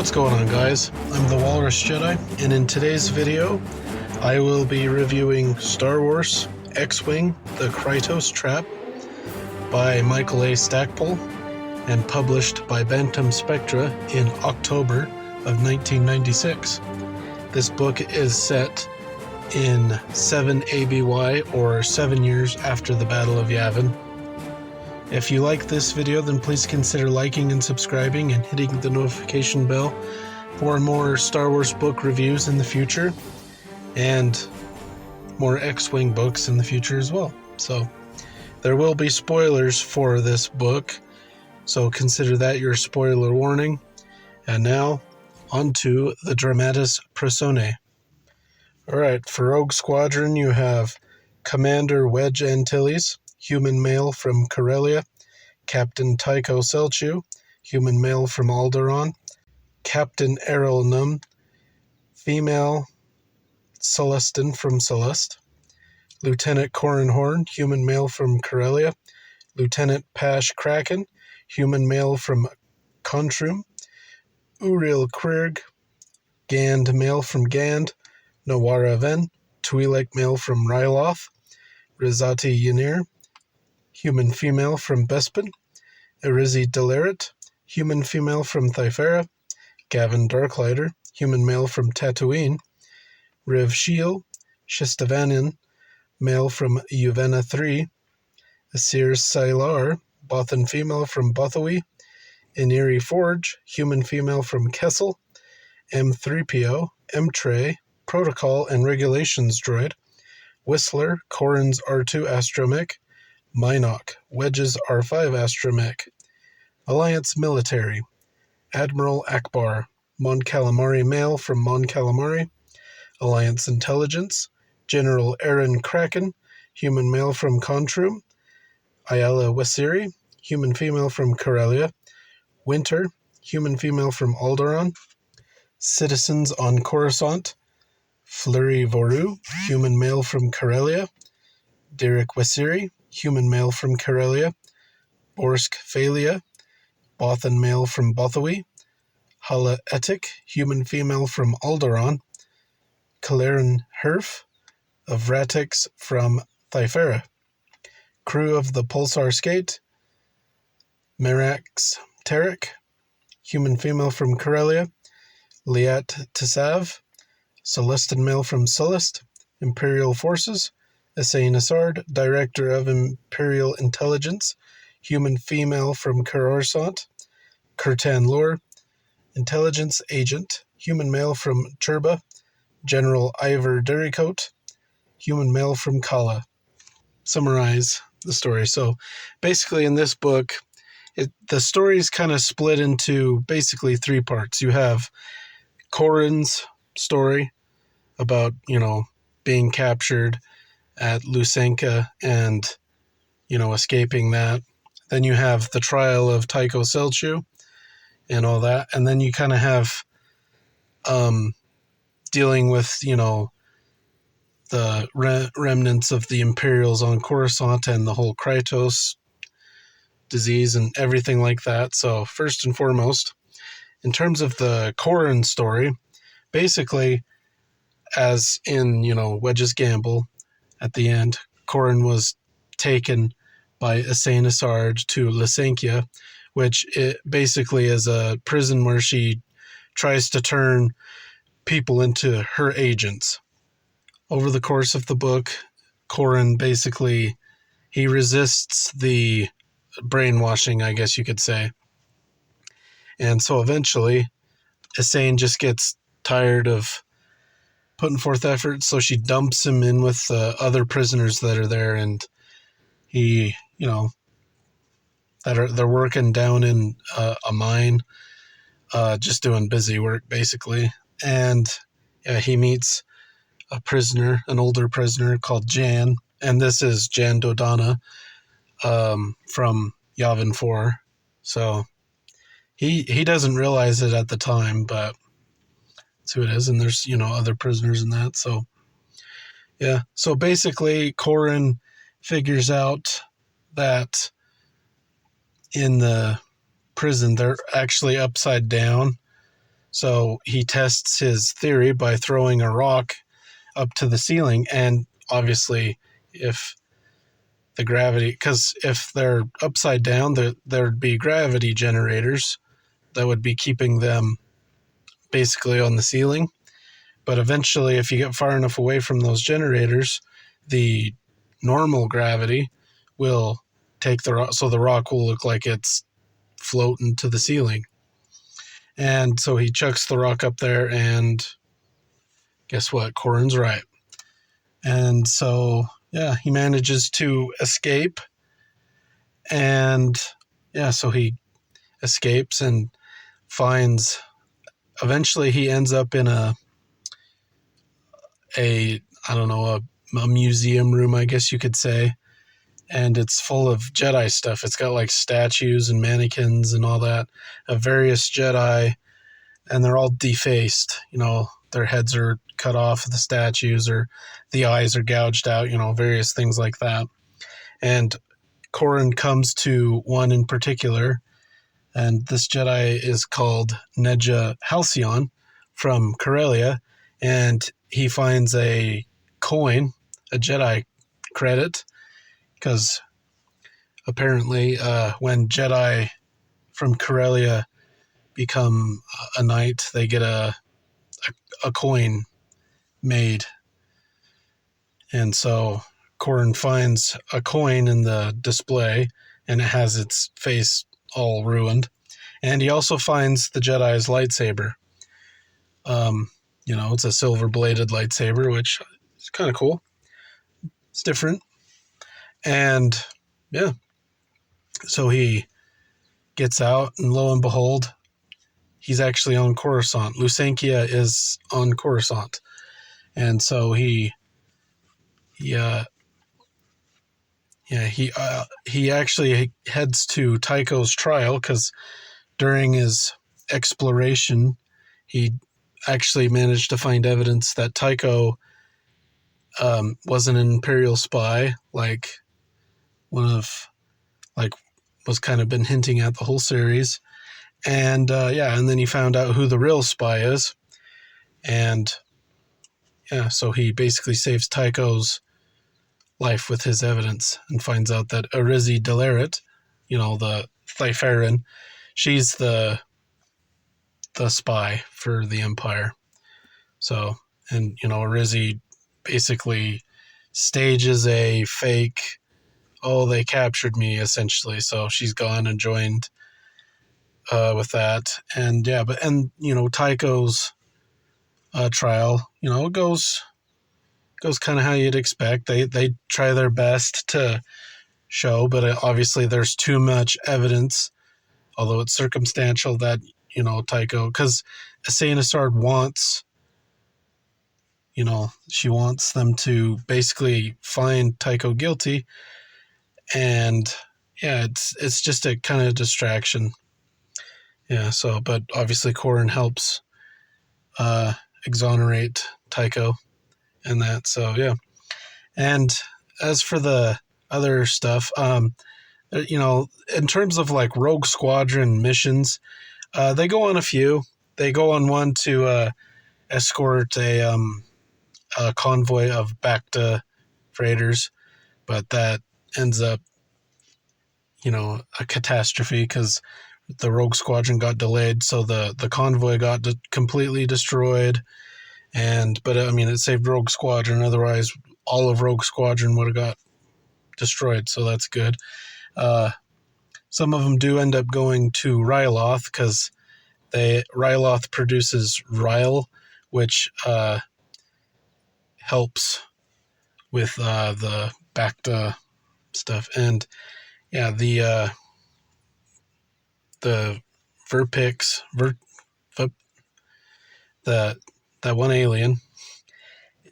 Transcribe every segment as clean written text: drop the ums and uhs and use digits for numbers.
What's going on, guys? I'm the Walrus Jedi, and in today's video I will be reviewing Star Wars X-Wing The Krytos Trap by Michael A. Stackpole and published by Bantam Spectra in October of 1996. This book is set in 7 ABY, or 7 years after the Battle of Yavin. If you like this video, then please consider liking and subscribing and hitting the notification bell for more Star Wars book reviews in the future and more X-Wing books in the future as well. So there will be spoilers for this book, so consider that your spoiler warning. And now on to the Dramatis Personae. Alright, for Rogue Squadron you have Commander Wedge Antilles, human male from Corellia; Captain Tycho Celchu, human male from Alderaan; Captain Errol Num, female Celestin from Celeste; Lieutenant Corran Horn, human male from Corellia; Lieutenant Pash Kraken, human male from Contrum; Uriel Quirg, Gand male from Gand; Nawara Ven, Twi'lek male from Ryloth; Rizati Ynir, human female from Bespin; Erizi Delaret, human female from Thyfera; Gavin Darklighter, human male from Tatooine; Riv Shiel, Shistavanian, male from Yuvena 3; Asir Sylar, Bothan female from Bothawi; Iniri Forge, human female from Kessel; M3PO, M-Tray, Protocol and Regulations droid; Whistler, Corran's R2 astromech; Minok, Wedge's R5 astromech; Alliance Military, Admiral Akbar, Mon Calamari male from Mon Calamari; Alliance Intelligence, General Aaron Kraken, human male from Contrum; Ayala Wasiri, human female from Corellia; Winter, human female from Alderaan; Citizens on Coruscant, Fleury Voru, human male from Corellia; Derek Wasiri, human male from Corellia; Borsk Phalia, Bothan male from Bothawi; Hala Etik, human female from Alderaan; Kaleran Herf of Ratix from Thyfera; crew of the Pulsar Skate, Merax Tarek, human female from Corellia; Liat Tisav, Celestin male from Celeste; Imperial Forces, Essay Nassard, Director of Imperial Intelligence, human female from Coruscant; Kurtan Lore, Intelligence Agent, human male from Turba; General Ivor Derricote, human male from Kala. Summarize the story. So basically in this book, the story is kind of split into basically 3 parts. You have Corran's story about, being captured at Lusenka and, escaping that. Then you have the trial of Tycho Celchu and all that. And then you kind of have dealing with, the remnants of the Imperials on Coruscant and the whole Krytos disease and everything like that. So first and foremost, in terms of the Corran story, basically, as in, Wedge's Gamble, at the end, Corran was taken by Essay Nassard to Lysankia, which it basically is a prison where she tries to turn people into her agents. Over the course of the book, Corran basically, he resists the brainwashing, I guess you could say. And so eventually, Essay just gets tired of putting forth effort, so she dumps him in with other prisoners that are there, and he, they're working down in a mine, just doing busy work basically, and he meets a prisoner, an older prisoner called Jan, and this is Jan Dodana from Yavin 4. So he doesn't realize it at the time, but that's who it is, and there's, other prisoners in that. So, yeah. So basically, Corran figures out that in the prison, they're actually upside down. So he tests his theory by throwing a rock up to the ceiling, and obviously if the gravity, because if they're upside down, there'd be gravity generators that would be keeping them basically on the ceiling. But eventually, if you get far enough away from those generators, the normal gravity will take the rock, so the rock will look like it's floating to the ceiling. And so he chucks the rock up there, and guess what? Corin's right. And so, yeah, he manages to escape. And yeah, so he escapes and finds, eventually he ends up in a I don't know, a museum room, I guess you could say. And it's full of Jedi stuff. It's got like statues and mannequins and all that of various Jedi, and they're all defaced. You know, their heads are cut off of the statues, or the eyes are gouged out, you know, various things like that. And Corin comes to one in particular, and this Jedi is called Neja Halcyon from Corellia, and he finds a coin, a Jedi credit, because apparently when Jedi from Corellia become a knight, they get a coin made. And so Corin finds a coin in the display, and it has its face all ruined. And he also finds the Jedi's lightsaber. You know, it's a silver-bladed lightsaber, which is kind of cool. It's different. And yeah, so he gets out, and lo and behold, he's actually on Coruscant. Lusankia is on Coruscant. And so he actually heads to Tycho's trial, because during his exploration, he actually managed to find evidence that Tycho was an Imperial spy, like was kind of been hinting at the whole series. And and then he found out who the real spy is. And yeah, so he basically saves Tycho's life with his evidence, and finds out that Arizi Delaret, you know, the Thyferin, she's the spy for the Empire. So, and you know, Arizi basically stages a fake, oh, they captured me, essentially. So she's gone and joined with that. And yeah, and you know, Tycho's trial, you know, goes kind of how you'd expect. They try their best to show, but obviously there's too much evidence, although it's circumstantial, that, you know, Tycho, because Asanisard wants, you know, she wants them to basically find Tycho guilty. And yeah, it's just a kind of distraction. Yeah, so, but obviously Corin helps exonerate Tycho and that. So yeah. And as for the other stuff, you know, in terms of like Rogue Squadron missions, they go on a few. They go on one to escort a convoy of Bacta freighters, but that ends up, you know, a catastrophe, because the Rogue Squadron got delayed, so the convoy got completely destroyed. But I mean, it saved Rogue Squadron. Otherwise, all of Rogue Squadron would have got destroyed. So that's good. Some of them do end up going to Ryloth, because Ryloth produces Ryle, which helps with the Bacta stuff. And yeah, the Verpix, that one alien,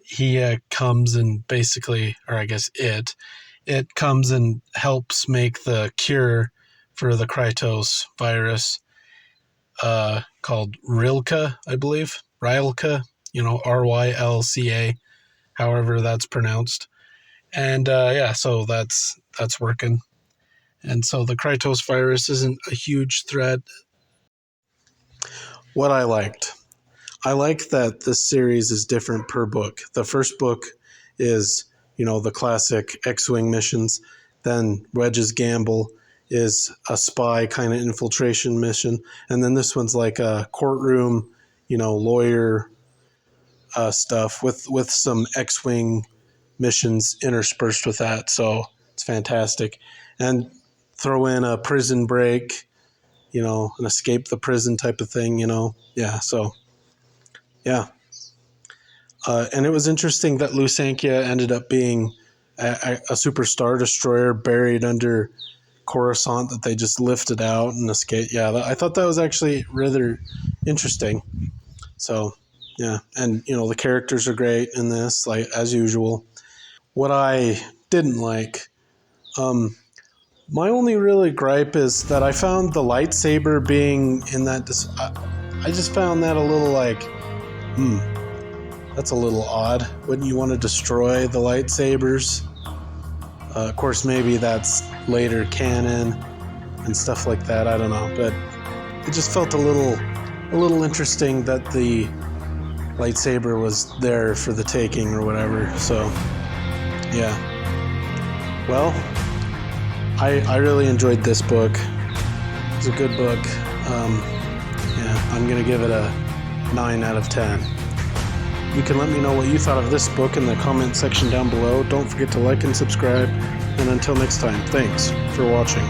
he comes and basically, or I guess it comes and helps make the cure for the Krytos virus, called Rilka, I believe. Rylka, you know, Rylca, however that's pronounced. And yeah, so that's working. And so the Krytos virus isn't a huge threat. What I liked. I like that this series is different per book. The first book is, the classic X-Wing missions. Then Wedge's Gamble is a spy kind of infiltration mission. And then this one's like a courtroom, lawyer stuff with some X-Wing missions interspersed with that. So it's fantastic. And throw in a prison break, an escape the prison type of thing, Yeah, so, yeah. And it was interesting that Lusankia ended up being a super star destroyer buried under Coruscant that they just lifted out and escaped. Yeah, I thought that was actually rather interesting. So, yeah. And, the characters are great in this, like, as usual. What I didn't like, my only really gripe is that I found the lightsaber being in that. I just found that a little like, that's a little odd. Wouldn't you want to destroy the lightsabers? Of course, maybe that's later canon and stuff like that. I don't know, but it just felt a little interesting that the lightsaber was there for the taking or whatever. So, yeah. Well, I really enjoyed this book. It was a good book. Yeah, I'm gonna give it a 9 out of 10. You can let me know what you thought of this book in the comment section down below. Don't forget to like and subscribe. And until next time, thanks for watching.